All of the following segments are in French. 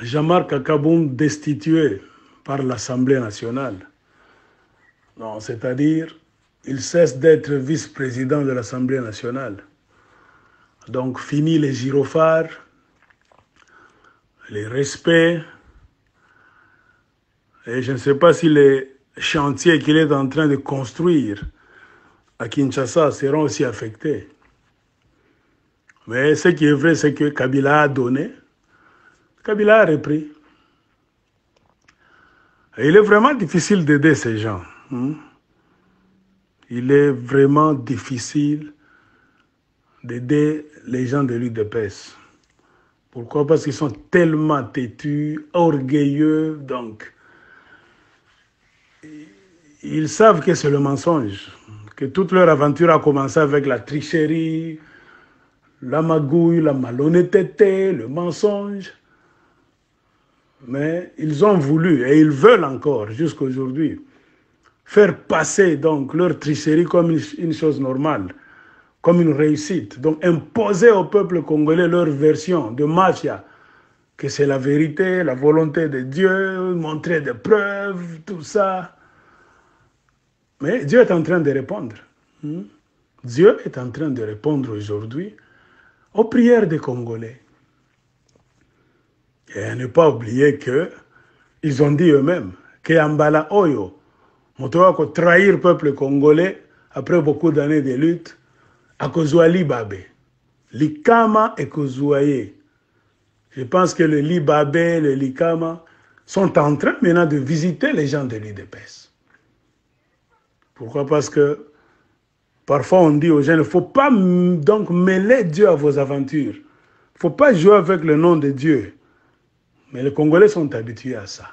Jean-Marc Akaboum destitué par l'Assemblée nationale. C'est-à-dire, il cesse d'être vice-président de l'Assemblée nationale. Donc, fini les gyrophares, les respects, et je ne sais pas si les chantiers qu'il est en train de construire à Kinshasa seront aussi affectés. Mais ce qui est vrai, c'est que Kabila a donné, Kabila a repris. Et il est vraiment difficile d'aider ces gens. Il est vraiment difficile d'aider les gens de l'UDPS. Pourquoi? Parce qu'ils sont tellement têtus, orgueilleux, donc ils savent que c'est le mensonge, que toute leur aventure a commencé avec la tricherie, la magouille, la malhonnêteté, le mensonge. Mais ils ont voulu, et ils veulent encore, jusqu'à aujourd'hui, faire passer donc leur tricherie comme une chose normale, comme une réussite. Donc imposer au peuple congolais leur version de mafia, que c'est la vérité, la volonté de Dieu, montrer des preuves, tout ça. Mais Dieu est en train de répondre. Dieu est en train de répondre aujourd'hui aux prières des Congolais. Et à ne pas oublier qu'ils ont dit eux-mêmes que Ambala Oyo, Motoako trahir le peuple congolais après beaucoup d'années de lutte, à Kozwa Libabé. Likama et Kozwaye. Je pense que le Libabé, le Likama sont en train maintenant de visiter les gens de l'UDPS. Pourquoi? Parce que parfois on dit aux gens, il ne faut pas donc mêler Dieu à vos aventures. Il ne faut pas jouer avec le nom de Dieu. Mais les Congolais sont habitués à ça.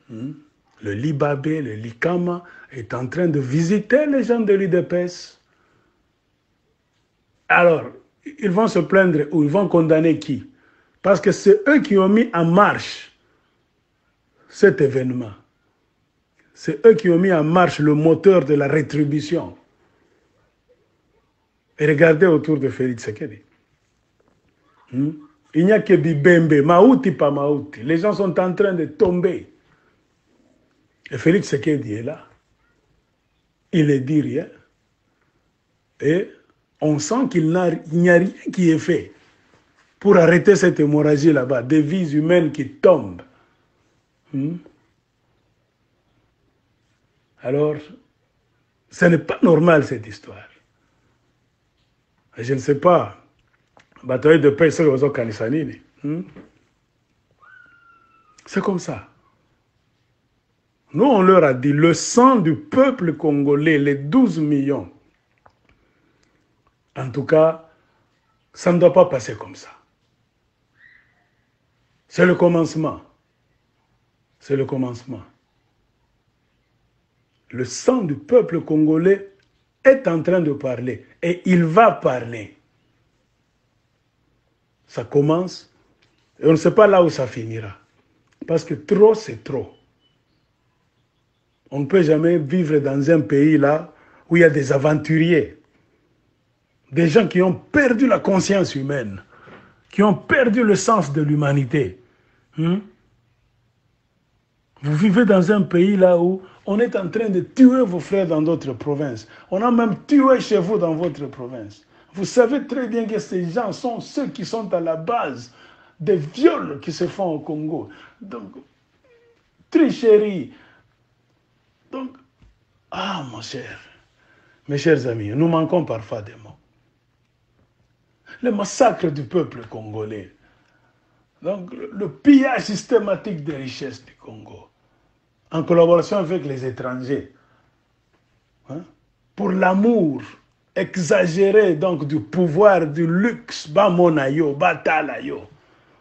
Le Libabé, le Likama est en train de visiter les gens de l'UDPS. Alors, ils vont se plaindre ou ils vont condamner qui? Parce que c'est eux qui ont mis en marche cet événement. C'est eux qui ont mis en marche le moteur de la rétribution. Et regardez autour de Félix Tshisekedi. Il n'y a que Bibembe, Maouti pas Maouti. Les gens sont en train de tomber. Et Félix Tshisekedi est là. Il ne dit rien. Et on sent qu'il n'y a rien qui est fait pour arrêter cette hémorragie là-bas, des vies humaines qui tombent. Alors, ce n'est pas normal cette histoire. Et je ne sais pas. Bataille de paix, c'est comme ça. Nous, on leur a dit, le sang du peuple congolais, les 12 millions, en tout cas, ça ne doit pas passer comme ça. C'est le commencement. C'est le commencement. Le sang du peuple congolais est en train de parler. Et il va parler. Ça commence. Et on ne sait pas là où ça finira. Parce que trop, c'est trop. On ne peut jamais vivre dans un pays là où il y a des aventuriers. Des gens qui ont perdu la conscience humaine. Qui ont perdu le sens de l'humanité. Vous vivez dans un pays là où on est en train de tuer vos frères dans d'autres provinces. On a même tué chez vous dans votre province. Vous savez très bien que ces gens sont ceux qui sont à la base des viols qui se font au Congo. Donc, tricherie. Donc, mon cher, mes chers amis, nous manquons parfois des mots. Le massacre du peuple congolais. Donc, le pillage systématique des richesses du Congo, en collaboration avec les étrangers, pour l'amour exagéré donc du pouvoir, du luxe, bamonayo, batalayo.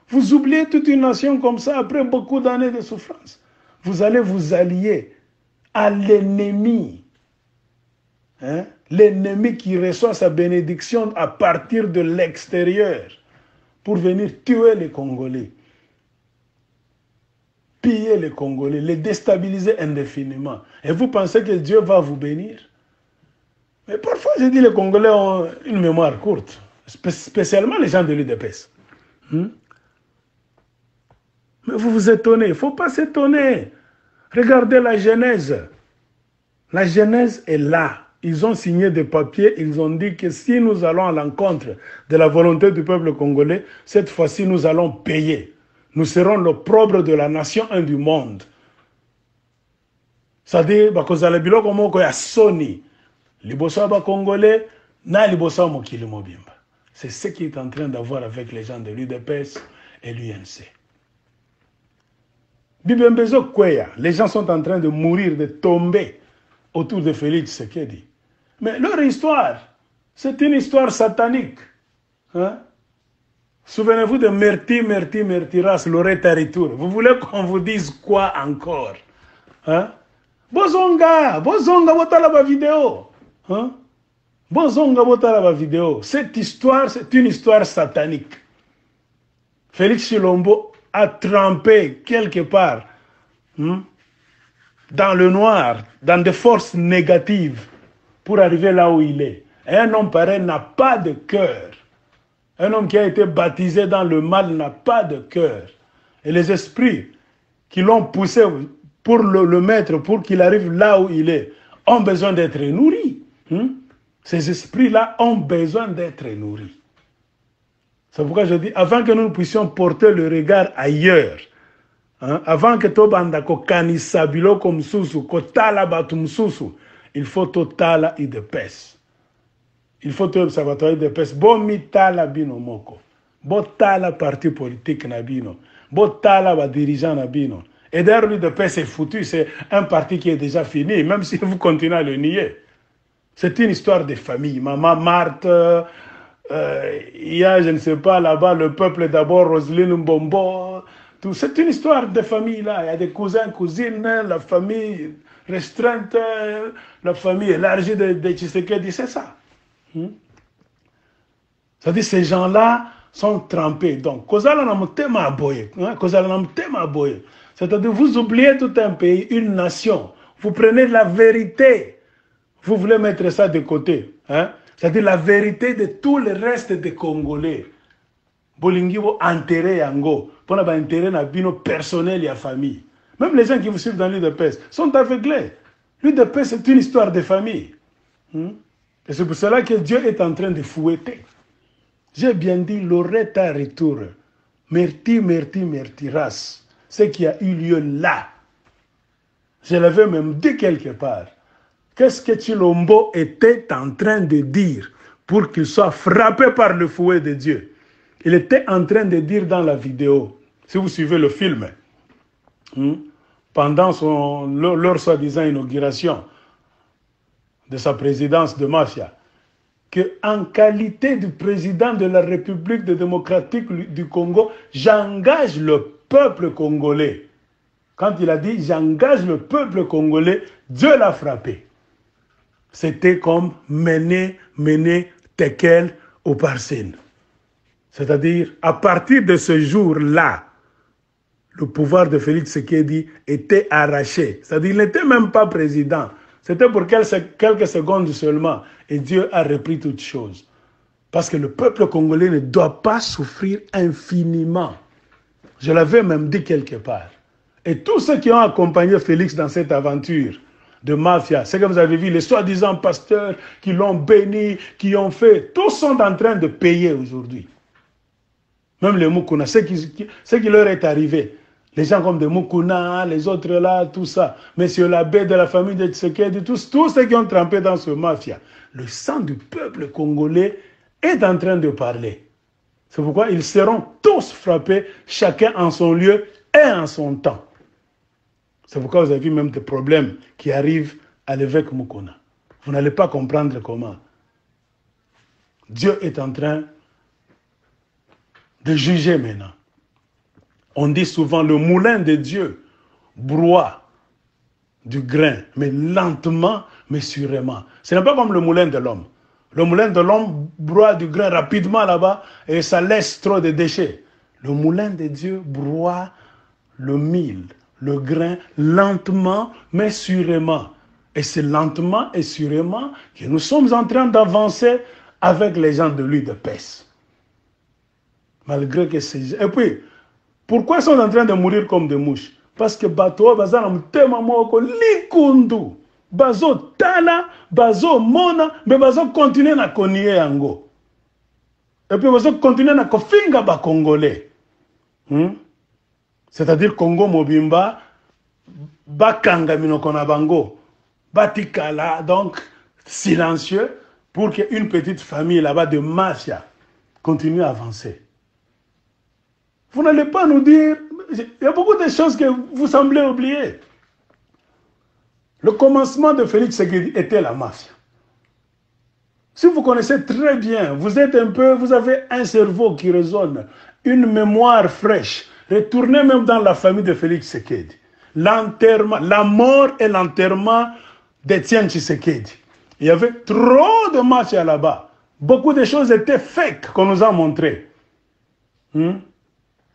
Vous oubliez toute une nation comme ça après beaucoup d'années de souffrance. Vous allez vous allier à l'ennemi. L'ennemi qui reçoit sa bénédiction à partir de l'extérieur pour venir tuer les Congolais, piller les Congolais, les déstabiliser indéfiniment. Et vous pensez que Dieu va vous bénir? Mais parfois, je dis, les Congolais ont une mémoire courte, spécialement les gens de l'UDPS. Mais vous vous étonnez. Il ne faut pas s'étonner. Regardez la Genèse. La Genèse est là. Ils ont signé des papiers. Ils ont dit que si nous allons à l'encontre de la volonté du peuple congolais, cette fois-ci, nous allons payer. Nous serons l'opprobre de la nation et du monde. C'est-à-dire, bakozala biloko moko ya soni. Liboso ba congolais, na liboso mokili mobimba. C'est ce qui est en train d'avoir avec les gens de l'UDPS et l'UNC. Bibembezo Kweya, les gens sont en train de mourir, de tomber autour de Félix Tshisekedi. Mais leur histoire, c'est une histoire satanique. Hein? Souvenez-vous de Mertiras, Loretta Retour. Vous voulez qu'on vous dise quoi encore? Hein? Bozonga, botala ba vidéo. Hein? Bozonga, botala ba vidéo. Cette histoire, c'est une histoire satanique. Félix Chilombo a trempé quelque part dans le noir, dans des forces négatives pour arriver là où il est. Et un homme pareil n'a pas de cœur. Un homme qui a été baptisé dans le mal n'a pas de cœur. Et les esprits qui l'ont poussé pour le mettre, pour qu'il arrive là où il est, ont besoin d'être nourris. Ces esprits-là ont besoin d'être nourris. C'est pourquoi je dis, avant que nous puissions porter le regard ailleurs, avant que tobanda ko kanisa biloko msusu, ko tala batu msusu, il faut totala idepes. Il faut tout observatoire idepes. Bo mitala bino moko. Bo tala parti politique na bino. Bo tala ba dirigeant na bino. Et d'ailleurs, l'UDPS est foutu, c'est un parti qui est déjà fini, même si vous continuez à le nier. C'est une histoire de famille. Maman Marthe, il y a, je ne sais pas, là-bas, le peuple d'abord, Roselyne Mbombo, tout. C'est une histoire de famille, là. Il y a des cousins, cousines, la famille restreinte, la famille élargie de Tshisekedi, c'est ça. C'est-à-dire, ces gens-là sont trempés. Donc, c'est-à-dire, vous oubliez tout un pays, une nation. Vous prenez la vérité. Vous voulez mettre ça de côté. Hein? C'est-à-dire la vérité de tout le reste des Congolais. Bolingi vous enterrer yango. Pour la enterrer na bino personnel et famille. Même les gens qui vous suivent dans l'UDPS sont aveuglés. L'UDPS, c'est une histoire de famille. Et c'est pour cela que Dieu est en train de fouetter. J'ai bien dit, Loretta Retour. Mertiras. Ce qui a eu lieu là. Je l'avais même dit quelque part. Qu'est-ce que Chilombo était en train de dire pour qu'il soit frappé par le fouet de Dieu? Il était en train de dire dans la vidéo, si vous suivez le film, pendant leur soi-disant inauguration de sa présidence de mafia, qu'en qualité de président de la République démocratique du Congo, j'engage le peuple congolais. Quand il a dit « j'engage le peuple congolais », Dieu l'a frappé. C'était comme mener Tekel au Parsine. C'est-à-dire, à partir de ce jour-là, le pouvoir de Félix Tshisekedi était arraché. C'est-à-dire, il n'était même pas président. C'était pour quelques secondes seulement. Et Dieu a repris toutes choses. Parce que le peuple congolais ne doit pas souffrir infiniment. Je l'avais même dit quelque part. Et tous ceux qui ont accompagné Félix dans cette aventure de mafia, c'est que vous avez vu, les soi-disant pasteurs qui l'ont béni, qui ont fait, tous sont en train de payer aujourd'hui. Même les Mukuna, ce qui leur est arrivé. Les gens comme des Mukuna, les autres là, tout ça. Monsieur l'abbé de la famille de Tshisekedi, tous ceux qui ont trempé dans ce mafia. Le sang du peuple congolais est en train de parler. C'est pourquoi ils seront tous frappés, chacun en son lieu et en son temps. C'est pourquoi vous avez vu même des problèmes qui arrivent à l'évêque Mukuna. Vous n'allez pas comprendre comment. Dieu est en train de juger maintenant. On dit souvent le moulin de Dieu broie du grain, mais lentement, mais sûrement. Ce n'est pas comme le moulin de l'homme. Le moulin de l'homme broie du grain rapidement là-bas et ça laisse trop de déchets. Le moulin de Dieu broie le mil, le grain, lentement, mais sûrement. Et c'est lentement et sûrement que nous sommes en train d'avancer avec les gens de l'UDPS. Malgré que ces... Et puis, Pourquoi ils sont en train de mourir comme des mouches? Parce que bato baza na mutema moko likundu. Bazo tala, bazo mona, mais bazo continuer na konie yango. Et puis bazo continuer na kofinga ba Congolais. C'est-à-dire Congo Mobimba, bakanga minoko na bango, batikala, donc silencieux, pour qu'une petite famille là-bas de mafia continue à avancer. Vous n'allez pas nous dire, il y a beaucoup de choses que vous semblez oublier. Le commencement de Félix Tshisekedi était la mafia. Si vous connaissez très bien, vous avez un cerveau qui résonne, une mémoire fraîche, retournez même dans la famille de Félix Tshisekedi. L'enterrement, la mort et l'enterrement d'Étienne Tshisekedi. Il y avait trop de mafia là-bas. Beaucoup de choses étaient fake qu'on nous a montré.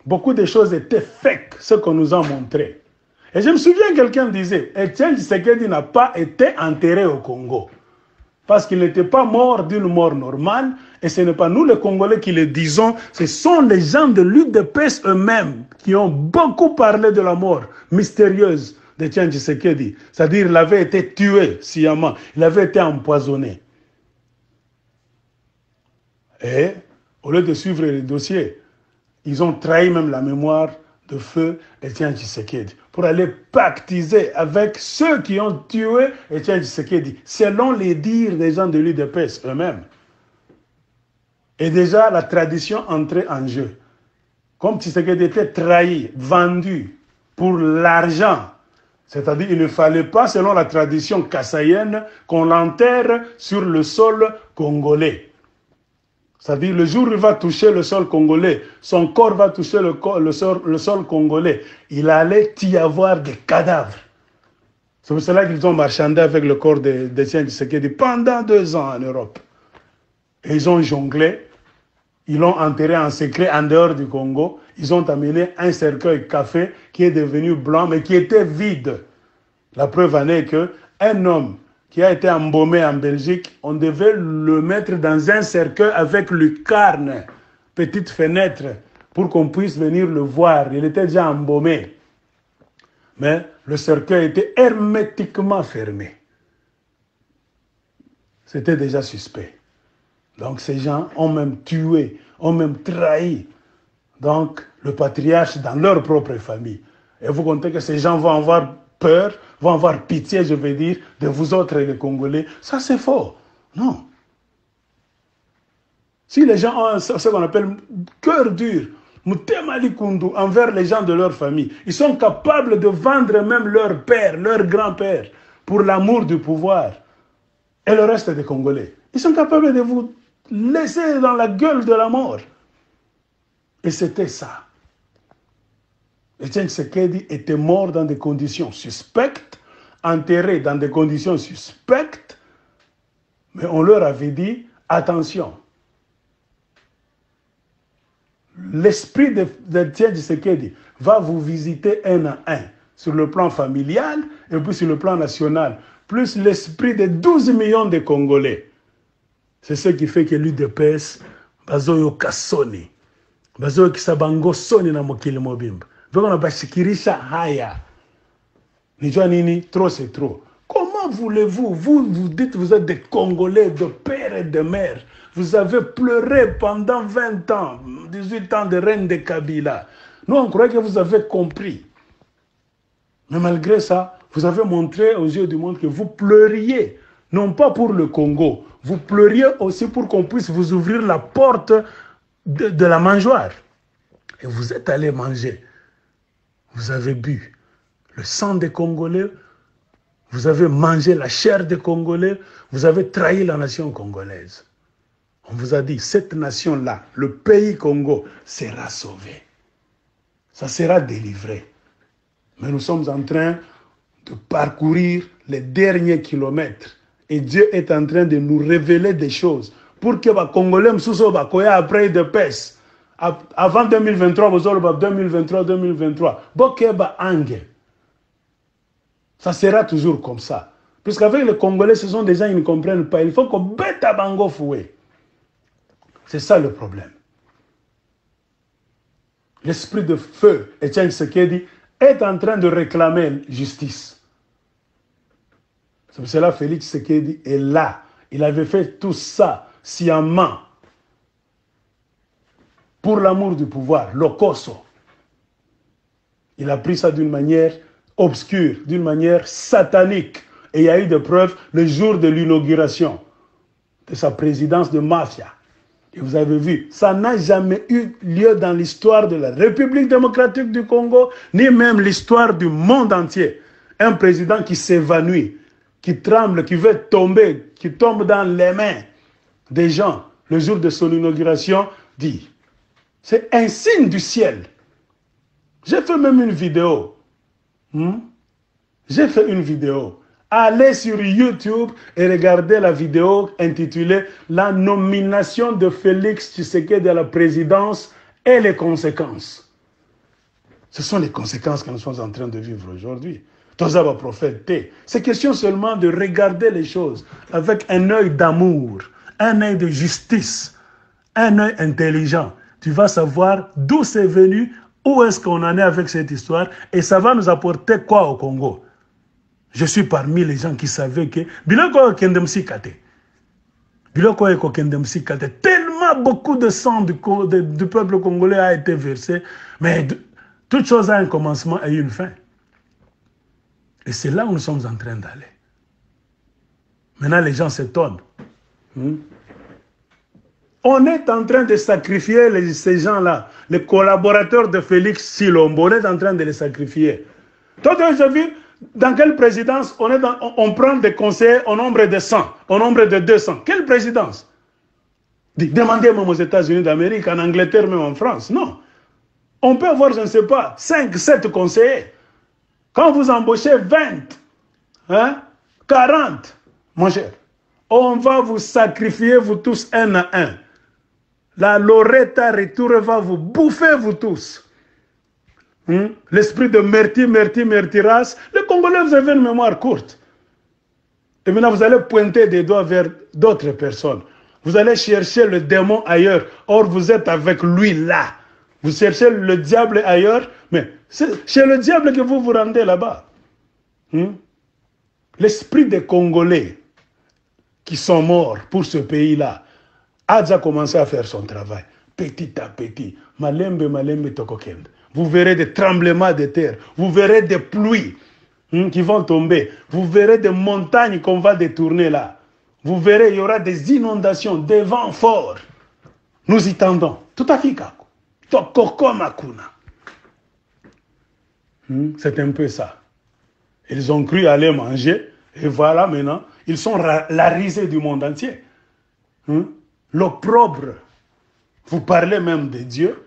Beaucoup de choses étaient fake, ce qu'on nous a montré. Et je me souviens, quelqu'un disait, Étienne Tshisekedi n'a pas été enterré au Congo. Parce qu'il n'était pas mort d'une mort normale, et ce n'est pas nous les Congolais qui le disons, ce sont les gens de l'UDPS eux-mêmes qui ont beaucoup parlé de la mort mystérieuse d'Étienne Tshisekedi. C'est-à-dire qu'il avait été tué sciemment, il avait été empoisonné. Et au lieu de suivre les dossiers, ils ont trahi même la mémoire de feu Étienne Tshisekedi pour aller pactiser avec ceux qui ont tué Étienne Tshisekedi, selon les dires des gens de l'UDPS eux-mêmes. Et déjà, la tradition entrait en jeu. Comme Tshisekedi était trahi, vendu pour l'argent, c'est-à-dire qu'il ne fallait pas, selon la tradition kassaïenne, qu'on l'enterre sur le sol congolais. C'est-à-dire, le jour où il va toucher le sol congolais, son corps va toucher le sol congolais, il allait y avoir des cadavres. C'est pour cela qu'ils ont marchandé avec le corps d'Étienne Tshisekedi pendant 2 ans en Europe. Et ils ont jonglé, ils l'ont enterré en secret en dehors du Congo. Ils ont amené un cercueil café qui est devenu blanc, mais qui était vide. La preuve en est qu'un homme qui a été embaumé en Belgique, on devait le mettre dans un cercueil avec lucarne, petite fenêtre, pour qu'on puisse venir le voir. Il était déjà embaumé. Mais le cercueil était hermétiquement fermé. C'était déjà suspect. Donc ces gens ont même tué, ont même trahi donc, le patriarche dans leur propre famille. Et vous comptez que ces gens vont avoir peur, vont avoir pitié, je veux dire, de vous autres les Congolais. Ça, c'est faux. Non. Si les gens ont ce qu'on appelle cœur dur, Mutema Likundu, envers les gens de leur famille, ils sont capables de vendre même leur père, leur grand-père, pour l'amour du pouvoir. Et le reste des Congolais, ils sont capables de vous laisser dans la gueule de la mort. Et c'était ça. Étienne Tshisekedi était mort dans des conditions suspectes, enterré dans des conditions suspectes, mais on leur avait dit, attention, l'esprit d'Étienne Tshisekedi va vous visiter un à un, sur le plan familial et puis sur le plan national, plus l'esprit de 12 millions de Congolais. C'est ce qui fait que l'UDPS, bazoyo kasoni, bazoyo kisabango soni na mokili mobimba. Donc on a bashikirisha haya. Nijua nini, trop c'est trop. Comment voulez-vous, vous dites vous êtes des Congolais de père et de mère. Vous avez pleuré pendant 20 ans, 18 ans de reine de Kabila. Nous on croyait que vous avez compris. Mais malgré ça, vous avez montré aux yeux du monde que vous pleuriez. Non pas pour le Congo, vous pleuriez aussi pour qu'on puisse vous ouvrir la porte de la mangeoire. Et vous êtes allé manger. Vous avez bu le sang des Congolais, vous avez mangé la chair des Congolais, vous avez trahi la nation congolaise. On vous a dit, cette nation-là, le pays Congo, sera sauvé. Ça sera délivré. Mais nous sommes en train de parcourir les derniers kilomètres. Et Dieu est en train de nous révéler des choses pour que les Congolais soient après de paix. Avant 2023, 2023. Ça sera toujours comme ça. Puisqu'avec les Congolais, ce sont des gens qui ne comprennent pas. Il faut qu'on bête à Bango Foué. C'est ça le problème. l'esprit de feu, Etienne Tshisekedi, est en train de réclamer justice. C'est pour cela que Félix Tshisekedi est là. Il avait fait tout ça sciemment pour l'amour du pouvoir, le Koso. Il a pris ça d'une manière obscure, d'une manière satanique. Et il y a eu des preuves le jour de l'inauguration de sa présidence de mafia. Et vous avez vu, ça n'a jamais eu lieu dans l'histoire de la République démocratique du Congo, ni même l'histoire du monde entier. Un président qui s'évanouit, qui tremble, qui veut tomber, qui tombe dans les mains des gens le jour de son inauguration, dit, c'est un signe du ciel. J'ai fait même une vidéo. J'ai fait une vidéo. Allez sur YouTube et regardez la vidéo intitulée « La nomination de Félix Tshisekedi à la présidence et les conséquences ». Ce sont les conséquences que nous sommes en train de vivre aujourd'hui. Tozaba prophète, c'est question seulement de regarder les choses avec un œil d'amour, un œil de justice, un œil intelligent. Tu vas savoir d'où c'est venu, où est-ce qu'on en est avec cette histoire et ça va nous apporter quoi au Congo. Je suis parmi les gens qui savaient que tellement beaucoup de sang du peuple congolais a été versé, mais toute chose a un commencement et une fin. Et c'est là où nous sommes en train d'aller. Maintenant, les gens s'étonnent. On est en train de sacrifier ces gens-là, les collaborateurs de Félix Tshilombo, on est en train de les sacrifier. Toi, tu as vu dans quelle présidence on prend des conseillers au nombre de 100, au nombre de 200? Quelle présidence? Demandez même aux États-Unis d'Amérique, en Angleterre, même en France. Non. On peut avoir, je ne sais pas, 5, 7 conseillers. Quand vous embauchez 20, 40, mon cher, on va vous sacrifier, vous tous, un à un. La Loretta Retour va vous bouffer, vous tous. L'esprit de Mertiras. Les Congolais, vous avez une mémoire courte. Et maintenant, vous allez pointer des doigts vers d'autres personnes. Vous allez chercher le démon ailleurs. Or, vous êtes avec lui là. Vous cherchez le diable ailleurs, mais c'est chez le diable que vous vous rendez là-bas. L'esprit des Congolais qui sont morts pour ce pays-là a déjà commencé à faire son travail. Petit à petit. Malembe tokokende. Vous verrez des tremblements de terre. Vous verrez des pluies qui vont tomber. Vous verrez des montagnes qu'on va détourner là. Vous verrez, il y aura des inondations, des vents forts. Nous y tendons. Tout à fait. C'est un peu ça. Ils ont cru aller manger. Et voilà maintenant, ils sont la risée du monde entier. L'opprobre. Vous parlez même de Dieu.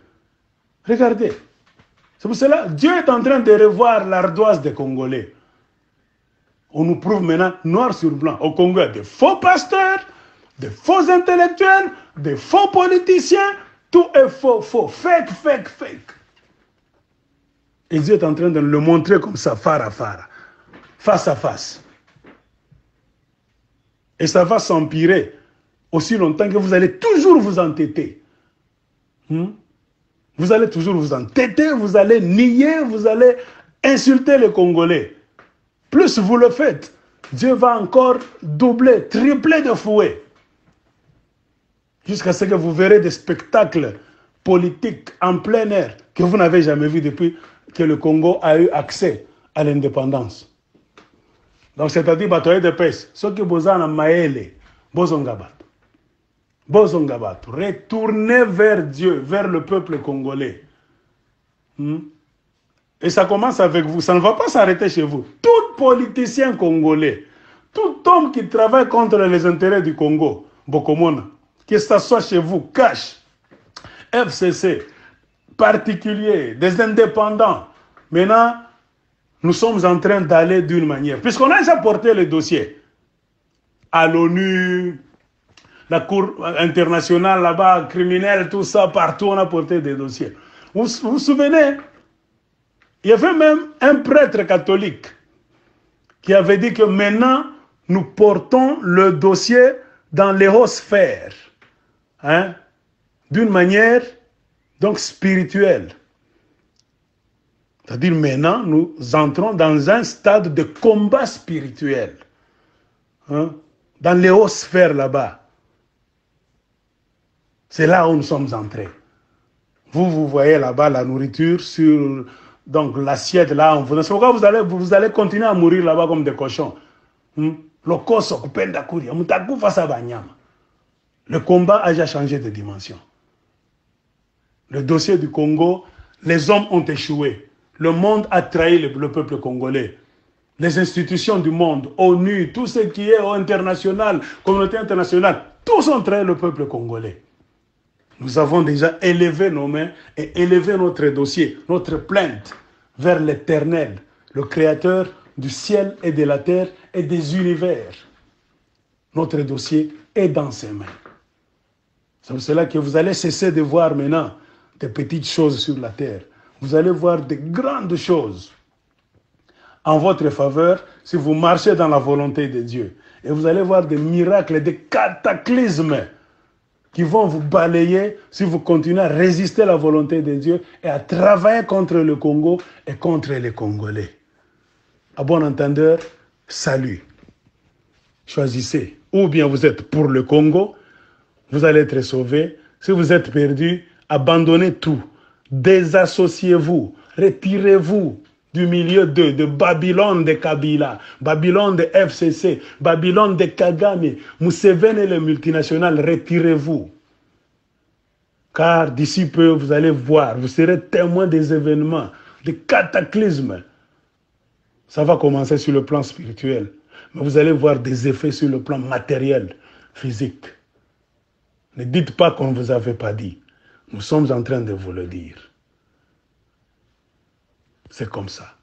Regardez. C'est pour cela que Dieu est en train de revoir l'ardoise des Congolais. On nous prouve maintenant, noir sur blanc, au Congo, il y a des faux pasteurs, des faux intellectuels, des faux politiciens. Tout est faux, fake. Et Dieu est en train de le montrer comme ça, face à face. Et ça va s'empirer aussi longtemps que vous allez toujours vous entêter. Vous allez toujours vous entêter, vous allez nier, vous allez insulter les Congolais. Plus vous le faites, Dieu va encore doubler, tripler de fouet. Jusqu'à ce que vous verrez des spectacles politiques en plein air que vous n'avez jamais vus depuis que le Congo a eu accès à l'indépendance. Donc c'est-à-dire, bataille de paix, ceux qui vous en maële, bozongabat. Retournez vers Dieu, vers le peuple congolais. Et ça commence avec vous. Ça ne va pas s'arrêter chez vous. Tout politicien congolais, tout homme qui travaille contre les intérêts du Congo, Bokomona, que ce soit chez vous, Cash, FCC, particuliers, des indépendants. Maintenant, nous sommes en train d'aller d'une manière. Puisqu'on a déjà porté le dossier à l'ONU, la Cour internationale là-bas, criminelle, tout ça, partout, on a porté des dossiers. Vous vous souvenez, il y avait même un prêtre catholique qui avait dit que maintenant, nous portons le dossier dans les hautes sphères, d'une manière donc spirituelle. C'est-à-dire maintenant, nous entrons dans un stade de combat spirituel. Hein? Dans les hautes sphères là-bas. C'est là où nous sommes entrés. Vous voyez là-bas la nourriture sur donc l'assiette là. C'est pourquoi vous allez continuer à mourir là-bas comme des cochons. Le combat a déjà changé de dimension. Le dossier du Congo, les hommes ont échoué. Le monde a trahi le peuple congolais. Les institutions du monde, ONU, tout ce qui est international, communauté internationale, tous ont trahi le peuple congolais. Nous avons déjà élevé nos mains et élevé notre dossier, notre plainte vers l'Éternel, le Créateur du ciel et de la terre et des univers. Notre dossier est dans ses mains. C'est pour cela que vous allez cesser de voir maintenant des petites choses sur la terre. Vous allez voir de grandes choses en votre faveur si vous marchez dans la volonté de Dieu. Et vous allez voir des miracles, des cataclysmes qui vont vous balayer si vous continuez à résister à la volonté de Dieu et à travailler contre le Congo et contre les Congolais. À bon entendeur, salut. Choisissez. Ou bien vous êtes pour le Congo, vous allez être sauvé. Si vous êtes perdu, abandonnez tout. Désassociez-vous. Retirez-vous du milieu de Babylone de Kabila, Babylone de FCC, Babylone de Kagame, Museveni et les multinationales, retirez-vous. Car d'ici peu, vous allez voir, vous serez témoin des événements, des cataclysmes. Ça va commencer sur le plan spirituel, mais vous allez voir des effets sur le plan matériel, physique. Ne dites pas qu'on ne vous avait pas dit. Nous sommes en train de vous le dire. C'est comme ça.